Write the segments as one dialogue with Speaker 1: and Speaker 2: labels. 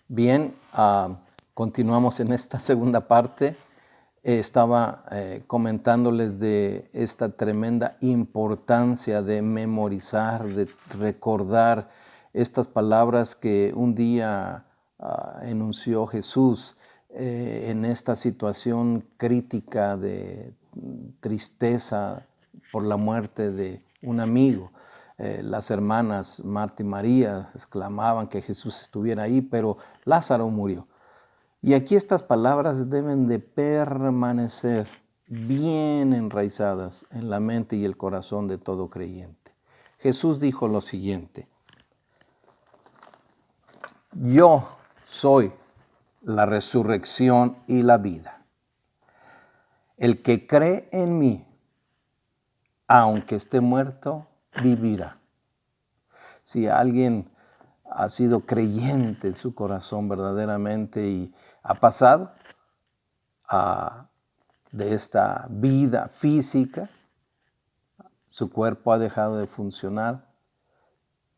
Speaker 1: Bien, continuamos en esta segunda parte. Estaba comentándoles de esta tremenda importancia de memorizar, de recordar estas palabras que un día enunció Jesús en esta situación crítica de tristeza por la muerte de un amigo. Las hermanas Marta y María exclamaban que Jesús estuviera ahí, pero Lázaro murió. Y aquí estas palabras deben de permanecer bien enraizadas en la mente y el corazón de todo creyente. Jesús dijo lo siguiente: yo soy la resurrección y la vida. El que cree en mí, aunque esté muerto, vivirá. Si alguien ha sido creyente en su corazón verdaderamente y ha pasado de esta vida física, su cuerpo ha dejado de funcionar,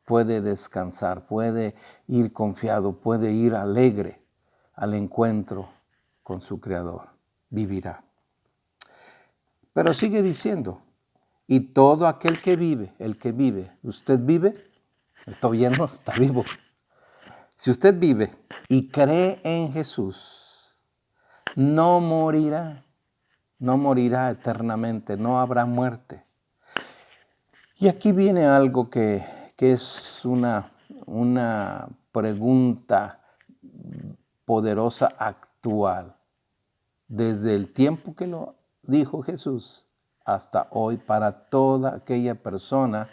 Speaker 1: puede descansar, puede ir confiado, puede ir alegre al encuentro con su Creador, vivirá. Pero sigue diciendo, y todo aquel que vive, ¿usted vive? ¿Está oyendo? Está vivo. Si usted vive y cree en Jesús, no morirá eternamente, no habrá muerte. Y aquí viene algo que es una pregunta poderosa actual. Desde el tiempo que lo dijo Jesús hasta hoy, para toda aquella persona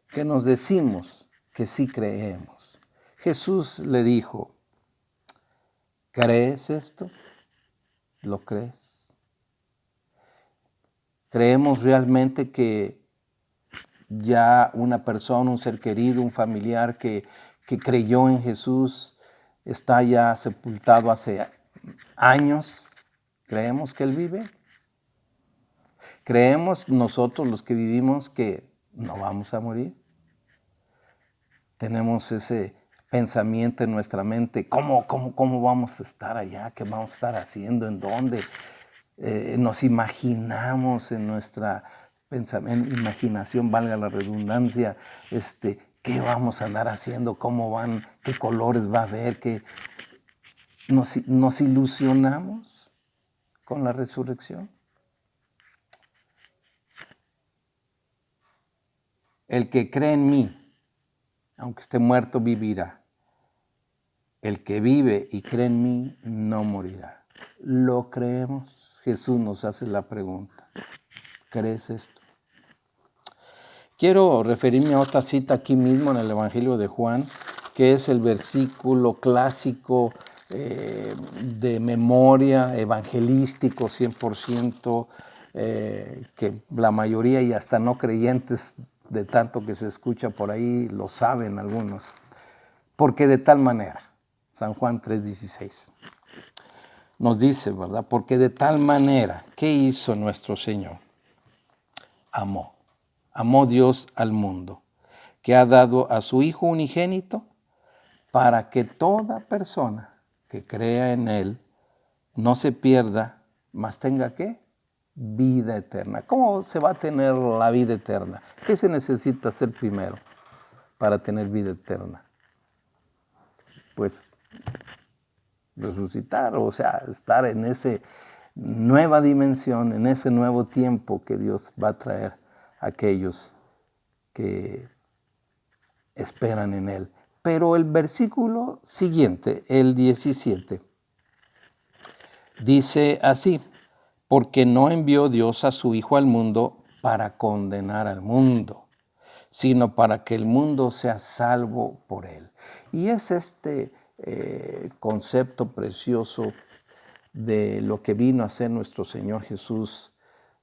Speaker 1: que nos decimos que sí creemos. Jesús le dijo, ¿crees esto? ¿Lo crees? ¿Creemos realmente que ya una persona, un ser querido, un familiar que creyó en Jesús está ya sepultado hace años? ¿Creemos que Él vive? ¿Creemos nosotros los que vivimos que no vamos a morir? Tenemos ese pensamiento en nuestra mente, ¿cómo vamos a estar allá? ¿Qué vamos a estar haciendo? ¿En dónde? Nos imaginamos en nuestra imaginación, valga la redundancia, ¿qué vamos a andar haciendo? ¿Cómo van? ¿Qué colores va a haber? ¿Nos ilusionamos con la resurrección? El que cree en mí, aunque esté muerto, vivirá. El que vive y cree en mí no morirá. ¿Lo creemos? Jesús nos hace la pregunta. ¿Crees esto? Quiero referirme a otra cita aquí mismo en el Evangelio de Juan, que es el versículo clásico de memoria, evangelístico 100%, que la mayoría y hasta no creyentes, de tanto que se escucha por ahí, lo saben algunos. Porque de tal manera, San Juan 3:16, nos dice, ¿verdad? Porque de tal manera, ¿qué hizo nuestro Señor? Amó Dios al mundo, que ha dado a su Hijo unigénito para que toda persona que crea en Él no se pierda, mas tenga ¿qué? Vida eterna. ¿Cómo se va a tener la vida eterna? ¿Qué se necesita hacer primero para tener vida eterna? Pues resucitar, o sea, estar en esa nueva dimensión, en ese nuevo tiempo que Dios va a traer a aquellos que esperan en Él. Pero el versículo siguiente, el 17, dice así, porque no envió Dios a su Hijo al mundo para condenar al mundo, sino para que el mundo sea salvo por Él. Y es este concepto precioso de lo que vino a hacer nuestro Señor Jesús,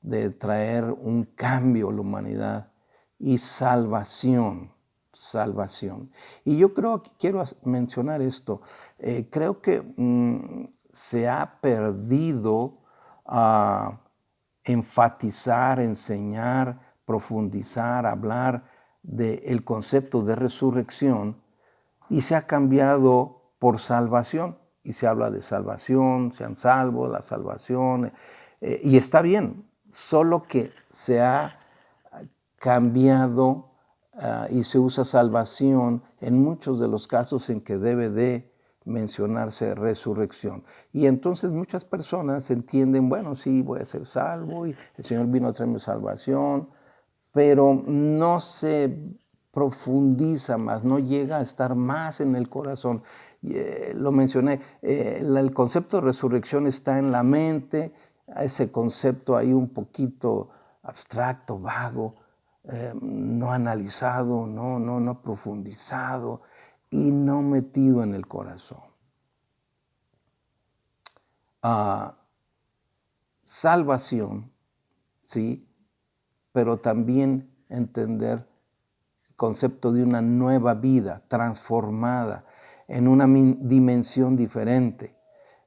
Speaker 1: de traer un cambio a la humanidad y salvación. Y yo creo que quiero mencionar esto. Creo que se ha perdido enfatizar, enseñar, profundizar, hablar del concepto de resurrección y se ha cambiado por salvación. Y se habla de salvación, sean salvos, la salvación. Y está bien, solo que se ha cambiado y se usa salvación en muchos de los casos en que debe de mencionarse resurrección. Y entonces muchas personas entienden, bueno, sí, voy a ser salvo y el Señor vino a traerme salvación, pero no se profundiza más, no llega a estar más en el corazón. Lo mencioné, el concepto de resurrección está en la mente, ese concepto ahí un poquito abstracto, vago, no analizado, no profundizado y no metido en el corazón. Salvación, ¿sí? Pero también entender el concepto de una nueva vida transformada en una dimensión diferente,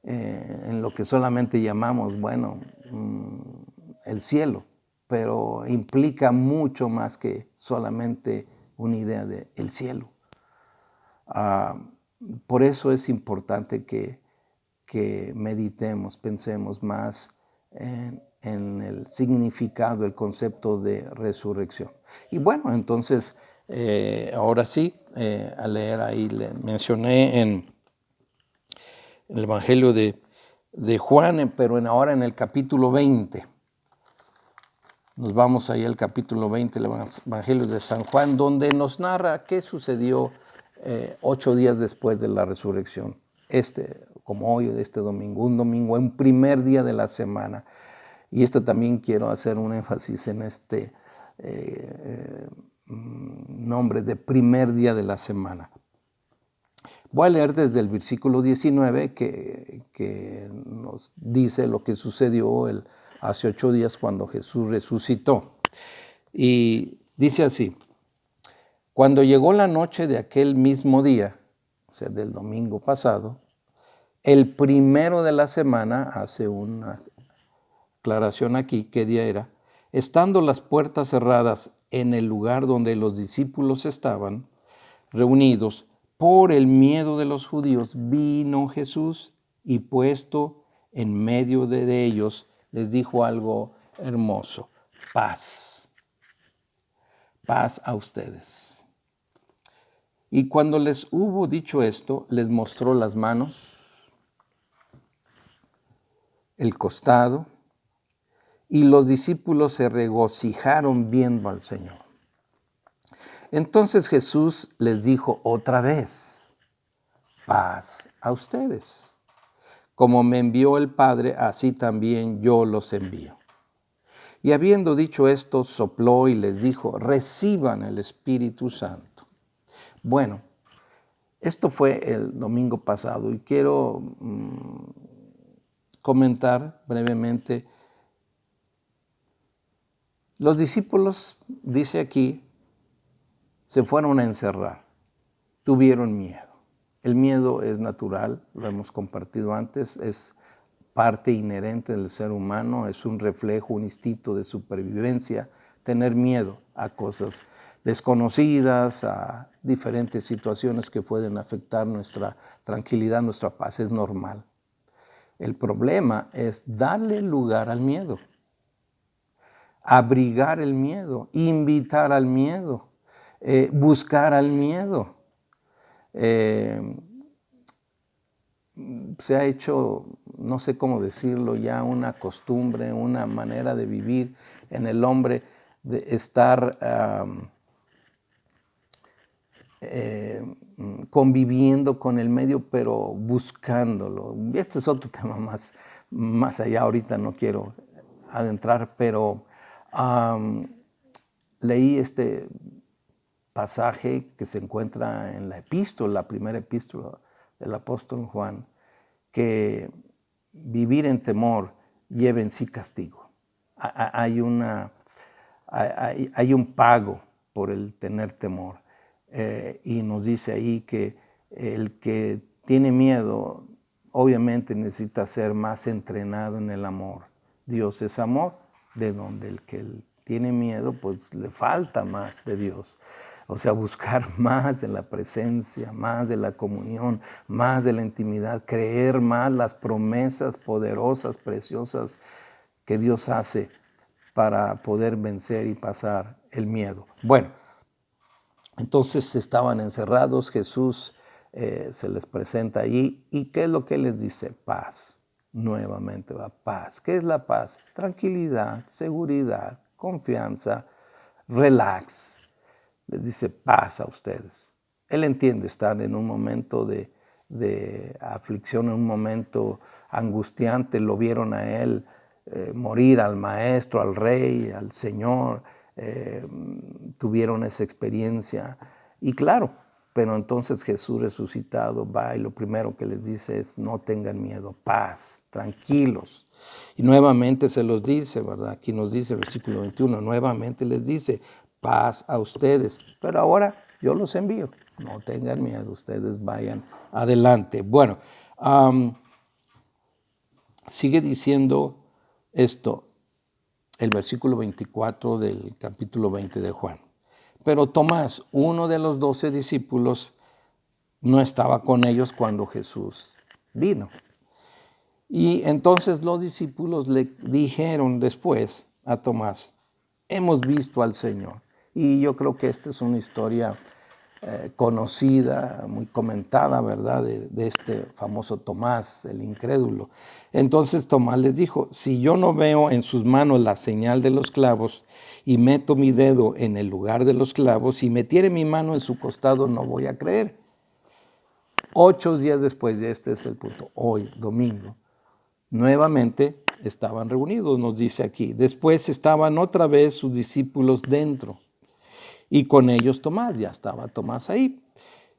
Speaker 1: en lo que solamente llamamos, bueno, el cielo, pero implica mucho más que solamente una idea del cielo. Por eso es importante que meditemos, pensemos más en el significado, el concepto de resurrección. Y bueno, entonces, ahora sí, a leer ahí, le mencioné en el Evangelio de Juan, pero ahora en el capítulo 20. Nos vamos ahí al capítulo 20 del Evangelio de San Juan, donde nos narra qué sucedió 8 días después de la resurrección. Como hoy, este domingo, un primer día de la semana. Y esto también quiero hacer un énfasis en este nombre de primer día de la semana. Voy a leer desde el versículo 19 que nos dice lo que sucedió hace 8 días cuando Jesús resucitó. Y dice así: cuando llegó la noche de aquel mismo día, o sea, del domingo pasado, el primero de la semana, hace una aclaración aquí, ¿qué día era? Estando las puertas cerradas en el lugar donde los discípulos estaban reunidos, por el miedo de los judíos, vino Jesús y puesto en medio de ellos, les dijo algo hermoso: paz, paz a ustedes. Y cuando les hubo dicho esto, les mostró las manos, el costado, y los discípulos se regocijaron viendo al Señor. Entonces Jesús les dijo otra vez: paz a ustedes. Como me envió el Padre, así también yo los envío. Y habiendo dicho esto, sopló y les dijo: reciban el Espíritu Santo. Bueno, esto fue el domingo pasado y quiero comentar brevemente. Los discípulos, dice aquí, se fueron a encerrar, tuvieron miedo. El miedo es natural, lo hemos compartido antes, es parte inherente del ser humano, es un reflejo, un instinto de supervivencia, tener miedo a cosas desconocidas, a diferentes situaciones que pueden afectar nuestra tranquilidad, nuestra paz, es normal. El problema es darle lugar al miedo, abrigar el miedo, invitar al miedo, buscar al miedo. Se ha hecho, no sé cómo decirlo, ya una costumbre, una manera de vivir en el hombre, de estar conviviendo con el medio, pero buscándolo. Este es otro tema más allá, ahorita no quiero adentrar, pero leí este pasaje que se encuentra en la epístola, la primera epístola del apóstol Juan, que vivir en temor lleva en sí castigo. Hay un pago por el tener temor. Y nos dice ahí que el que tiene miedo obviamente necesita ser más entrenado en el amor. Dios es amor, de donde el que tiene miedo pues le falta más de Dios. O sea, buscar más de la presencia, más de la comunión, más de la intimidad, creer más las promesas poderosas, preciosas que Dios hace para poder vencer y pasar el miedo. Bueno, entonces estaban encerrados, Jesús se les presenta allí. ¿Y qué es lo que les dice? Paz. Nuevamente va paz. ¿Qué es la paz? Tranquilidad, seguridad, confianza, relax. Les dice paz a ustedes. Él entiende, están en un momento de aflicción, en un momento angustiante. Lo vieron a él morir, al maestro, al rey, al Señor. Tuvieron esa experiencia. Y claro, pero entonces Jesús resucitado va y lo primero que les dice es: no tengan miedo, paz, tranquilos. Y nuevamente se los dice, ¿verdad? Aquí nos dice el versículo 21, nuevamente les dice: paz a ustedes, pero ahora yo los envío. No tengan miedo, ustedes vayan adelante. Bueno, sigue diciendo esto el versículo 24 del capítulo 20 de Juan. Pero Tomás, uno de los 12 discípulos, no estaba con ellos cuando Jesús vino. Y entonces los discípulos le dijeron después a Tomás: hemos visto al Señor. Y yo creo que esta es una historia conocida, muy comentada, ¿verdad? De este famoso Tomás, el incrédulo. Entonces Tomás les dijo: si yo no veo en sus manos la señal de los clavos y meto mi dedo en el lugar de los clavos y metiere mi mano en su costado, no voy a creer. 8 días después, y este es el punto, hoy, domingo, nuevamente estaban reunidos, nos dice aquí. Después estaban otra vez sus discípulos dentro y con ellos Tomás, ya estaba Tomás ahí.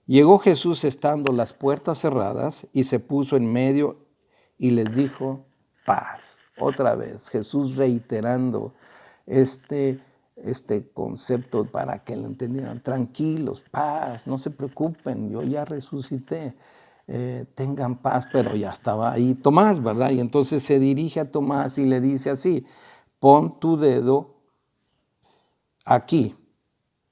Speaker 1: Llegó Jesús estando las puertas cerradas y se puso en medio y les dijo: paz. Otra vez, Jesús reiterando este concepto para que lo entendieran. Tranquilos, paz, no se preocupen, yo ya resucité. Tengan paz, pero ya estaba ahí Tomás, ¿verdad? Y entonces se dirige a Tomás y le dice así: pon tu dedo aquí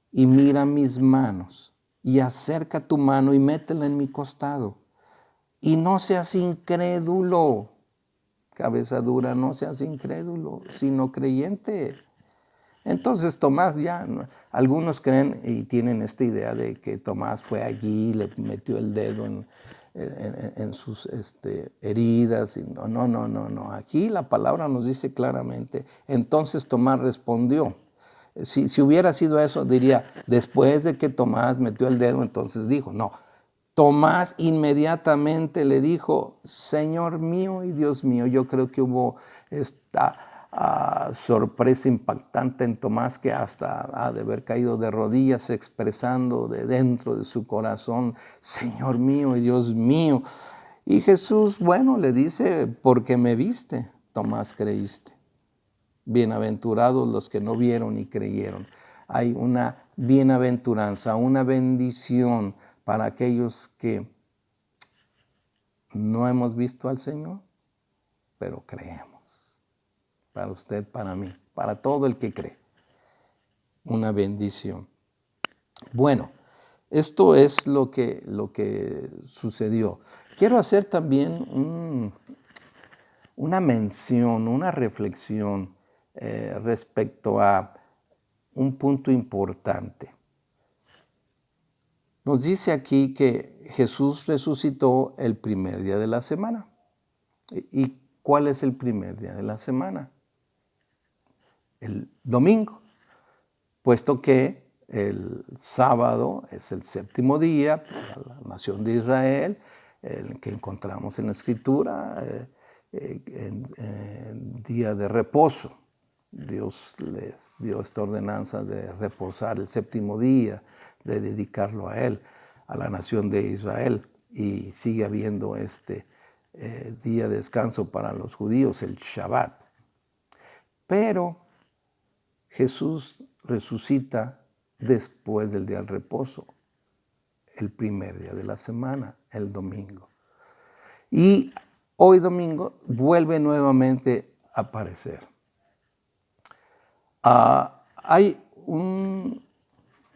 Speaker 1: y mira mis manos, y acerca tu mano y métela en mi costado. Y no seas incrédulo, cabeza dura, no seas incrédulo, sino creyente. Entonces Tomás ya, algunos creen y tienen esta idea de que Tomás fue allí y le metió el dedo en sus heridas. Y no. Aquí la palabra nos dice claramente: entonces Tomás respondió. Si hubiera sido eso, diría: después de que Tomás metió el dedo, entonces dijo. No, Tomás inmediatamente le dijo: Señor mío y Dios mío. Yo creo que hubo esta sorpresa impactante en Tomás, que hasta ha de haber caído de rodillas expresando de dentro de su corazón: Señor mío y Dios mío. Y Jesús, bueno, le dice: porque me viste, Tomás, creíste. Bienaventurados los que no vieron y creyeron. Hay una bienaventuranza, una bendición para aquellos que no hemos visto al Señor, pero creemos. Para usted, para mí, para todo el que cree. Una bendición. Bueno, esto es lo que sucedió. Quiero hacer también una mención, una reflexión respecto a un punto importante. Nos dice aquí que Jesús resucitó el primer día de la semana. ¿Y cuál es el primer día de la semana? El domingo, puesto que el sábado es el séptimo día para la nación de Israel, el que encontramos en la Escritura, en día de reposo. Dios les dio esta ordenanza de reposar el séptimo día, de dedicarlo a Él, a la nación de Israel. Y sigue habiendo este día de descanso para los judíos, el Shabbat. Pero Jesús resucita después del día del reposo, el primer día de la semana, el domingo. Y hoy domingo vuelve nuevamente a aparecer. Hay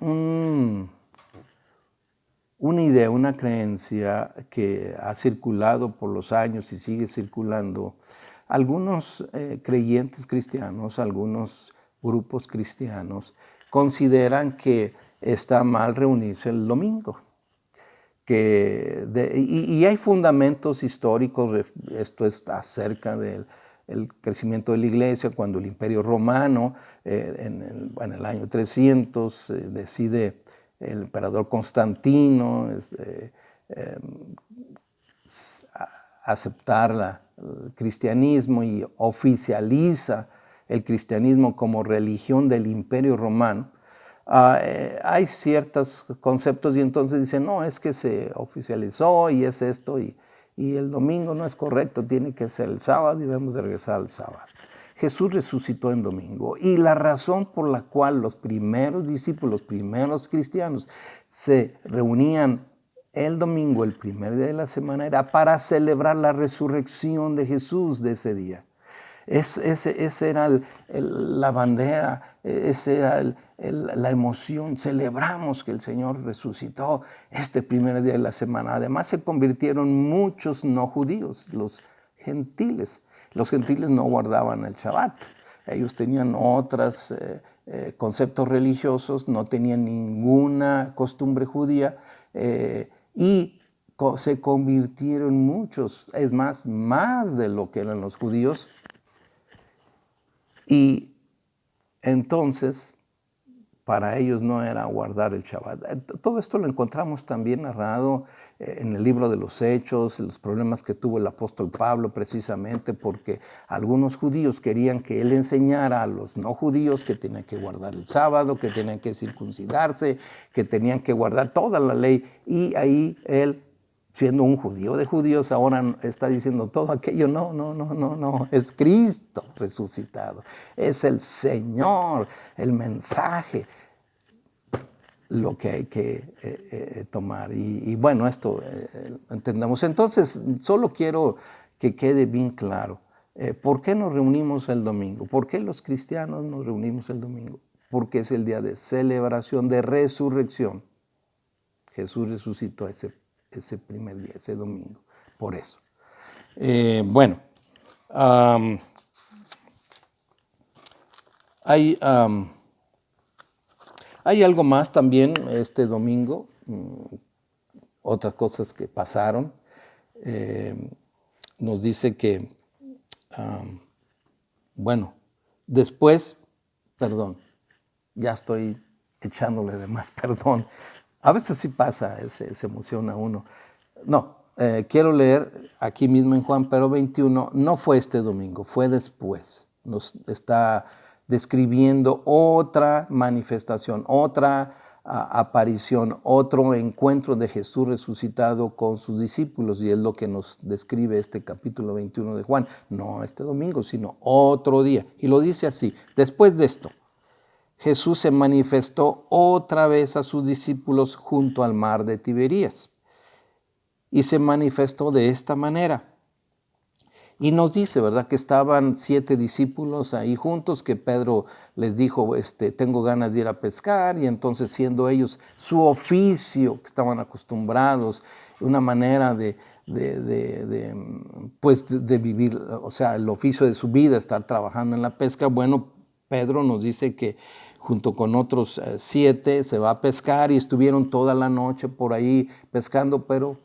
Speaker 1: una idea, una creencia que ha circulado por los años y sigue circulando. Algunos creyentes cristianos, algunos grupos cristianos consideran que está mal reunirse el domingo. Y hay fundamentos históricos, esto es acerca del crecimiento de la iglesia, cuando el Imperio Romano, en el año 300, decide el emperador Constantino aceptar el cristianismo y oficializa el cristianismo como religión del Imperio Romano. Hay ciertos conceptos y entonces dicen, no, es que se oficializó y es esto y el domingo no es correcto, tiene que ser el sábado y debemos de regresar al sábado. Jesús resucitó en domingo y la razón por la cual los primeros discípulos, los primeros cristianos se reunían el domingo, el primer día de la semana, era para celebrar la resurrección de Jesús de ese día. Esa era la bandera, esa era la emoción. Celebramos que el Señor resucitó este primer día de la semana. Además se convirtieron muchos no judíos, los gentiles. Los gentiles no guardaban el Shabbat. Ellos tenían otros conceptos religiosos, no tenían ninguna costumbre judía y se convirtieron muchos, es más de lo que eran los judíos. Y entonces, para ellos no era guardar el Shabbat. Todo esto lo encontramos también narrado en el libro de los Hechos, los problemas que tuvo el apóstol Pablo precisamente porque algunos judíos querían que él enseñara a los no judíos que tenían que guardar el sábado, que tenían que circuncidarse, que tenían que guardar toda la ley. Y ahí él, siendo un judío de judíos, ahora está diciendo todo aquello. No, es Cristo resucitado, es el Señor, el mensaje, lo que hay que tomar. Y bueno, esto entendamos. Entonces, solo quiero que quede bien claro, ¿por qué nos reunimos el domingo? ¿Por qué los cristianos nos reunimos el domingo? Porque es el día de celebración, de resurrección. Jesús resucitó ese primer día, ese domingo, por eso. Bueno, hay algo más también este domingo, otras cosas que pasaron. Nos dice que, bueno, después, perdón, ya estoy echándole de más, perdón. A veces sí pasa, se emociona uno. No, quiero leer aquí mismo en Juan, pero 21, no fue este domingo, fue después. Nos está describiendo otra manifestación, otra aparición, otro encuentro de Jesús resucitado con sus discípulos, y es lo que nos describe este capítulo 21 de Juan. No este domingo, sino otro día. Y lo dice así: después de esto, Jesús se manifestó otra vez a sus discípulos junto al mar de Tiberías. Y se manifestó de esta manera. Y nos dice, ¿verdad?, que estaban 7 discípulos ahí juntos, que Pedro les dijo, tengo ganas de ir a pescar, y entonces siendo ellos su oficio, que estaban acostumbrados, una manera de vivir, o sea, el oficio de su vida, estar trabajando en la pesca. Bueno, Pedro nos dice que junto con otros 7 se va a pescar y estuvieron toda la noche por ahí pescando, pero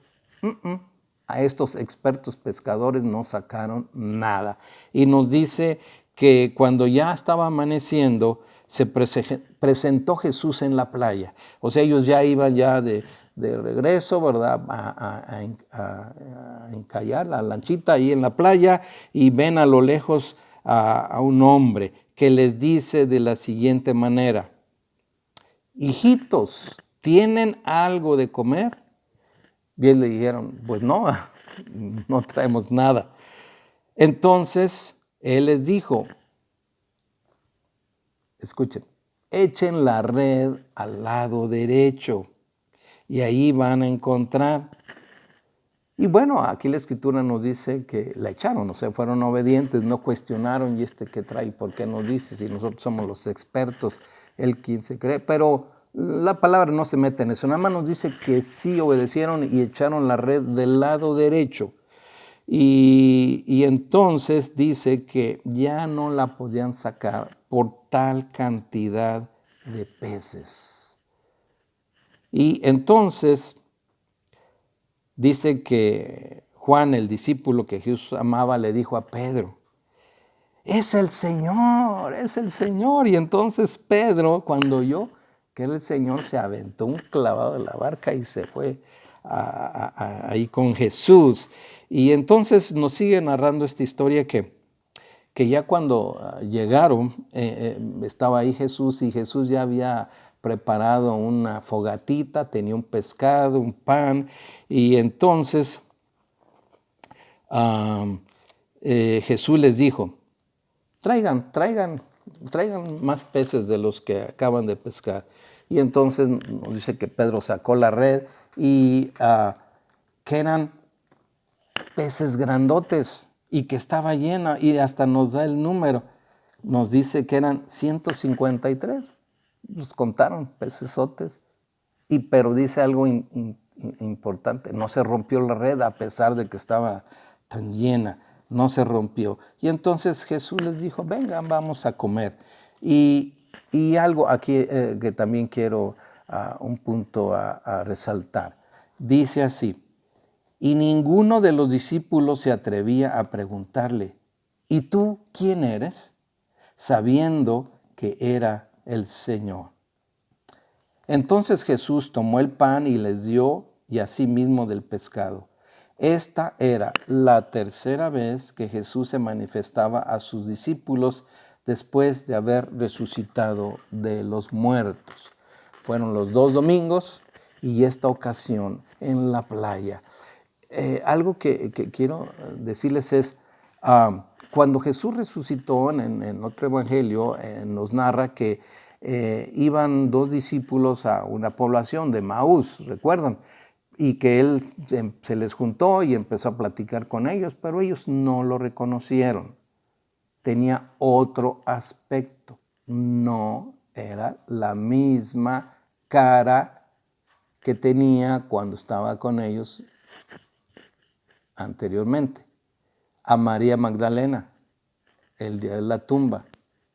Speaker 1: a estos expertos pescadores no sacaron nada. Y nos dice que cuando ya estaba amaneciendo, se presentó Jesús en la playa. O sea, ellos ya iban ya de regreso, ¿verdad?, a encallar la lanchita ahí en la playa, y ven a lo lejos a un hombre que les dice de la siguiente manera: hijitos, ¿tienen algo de comer? Bien le dijeron, pues no traemos nada. Entonces él les dijo, escuchen, echen la red al lado derecho y ahí van a encontrar. Y bueno, aquí la escritura nos dice que la echaron, o sea, fueron obedientes, no cuestionaron, y qué trae, ¿por qué nos dice? Si nosotros somos los expertos, él quien se cree. Pero la palabra no se mete en eso, nada más nos dice que sí obedecieron y echaron la red del lado derecho. Y entonces dice que ya no la podían sacar por tal cantidad de peces. Y entonces dice que Juan, el discípulo que Jesús amaba, le dijo a Pedro, es el Señor, es el Señor. Y entonces Pedro, cuando oyó que era el Señor, se aventó un clavado de la barca y se fue ahí con Jesús. Y entonces nos sigue narrando esta historia que ya cuando llegaron, estaba ahí Jesús y Jesús ya había preparado una fogatita, tenía un pescado, un pan, y entonces Jesús les dijo, traigan más peces de los que acaban de pescar. Y entonces nos dice que Pedro sacó la red y que eran peces grandotes y que estaba llena, y hasta nos da el número. Nos dice que eran 153. Los contaron, pecesotes. Pero dice algo importante, no se rompió la red a pesar de que estaba tan llena, no se rompió. Y entonces Jesús les dijo, vengan, vamos a comer. Y algo aquí que también quiero un punto a resaltar. Dice así, y ninguno de los discípulos se atrevía a preguntarle, ¿y tú quién eres? Sabiendo que era el Señor. Entonces Jesús tomó el pan y les dio, y asimismo del pescado. Esta era la tercera vez que Jesús se manifestaba a sus discípulos después de haber resucitado de los muertos. Fueron los 2 domingos y esta ocasión en la playa. Algo que quiero decirles es, cuando Jesús resucitó en otro evangelio, nos narra que iban 2 discípulos a una población de Maús, ¿recuerdan? Y que él se les juntó y empezó a platicar con ellos, pero ellos no lo reconocieron. Tenía otro aspecto, no era la misma cara que tenía cuando estaba con ellos anteriormente. A María Magdalena, el día de la tumba,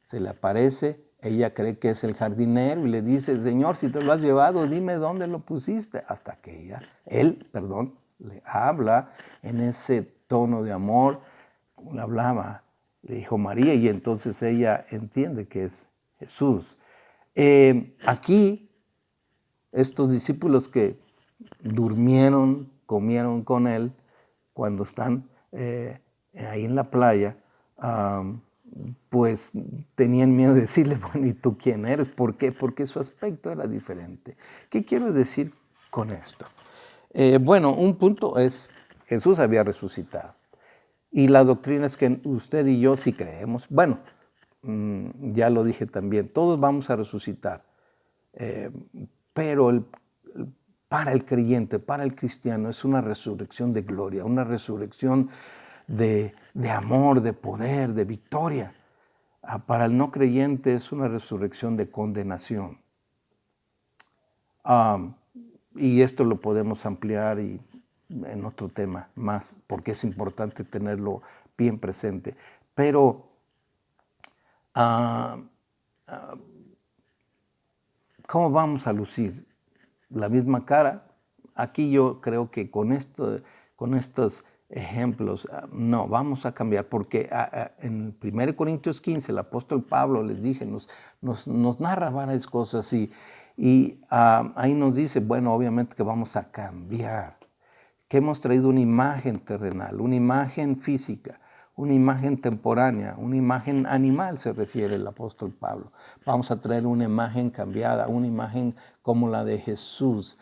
Speaker 1: se le aparece, ella cree que es el jardinero y le dice, Señor, si te lo has llevado, dime dónde lo pusiste. Hasta que él, le habla en ese tono de amor, como le hablaba, le dijo María, y entonces ella entiende que es Jesús. Aquí, estos discípulos que durmieron, comieron con él, cuando están ahí en la playa, pues tenían miedo de decirle, bueno, ¿y tú quién eres? ¿Por qué? Porque su aspecto era diferente. ¿Qué quiero decir con esto? Bueno, un punto es, Jesús había resucitado. Y la doctrina es que usted y yo sí creemos. Bueno, ya lo dije también, todos vamos a resucitar. Pero para el creyente, para el cristiano, es una resurrección de gloria, una resurrección de amor, de poder, de victoria. Para el no creyente es una resurrección de condenación. Y esto lo podemos ampliar en otro tema más, porque es importante tenerlo bien presente. Pero ¿cómo vamos a lucir? ¿La misma cara? Aquí yo creo que con estos ejemplos, no, vamos a cambiar, porque en 1 Corintios 15 el apóstol Pablo, les dije, nos narra varias cosas y ahí nos dice, bueno, obviamente que vamos a cambiar, que hemos traído una imagen terrenal, una imagen física, una imagen temporánea, una imagen animal, se refiere el apóstol Pablo. Vamos a traer una imagen cambiada, una imagen como la de Jesús.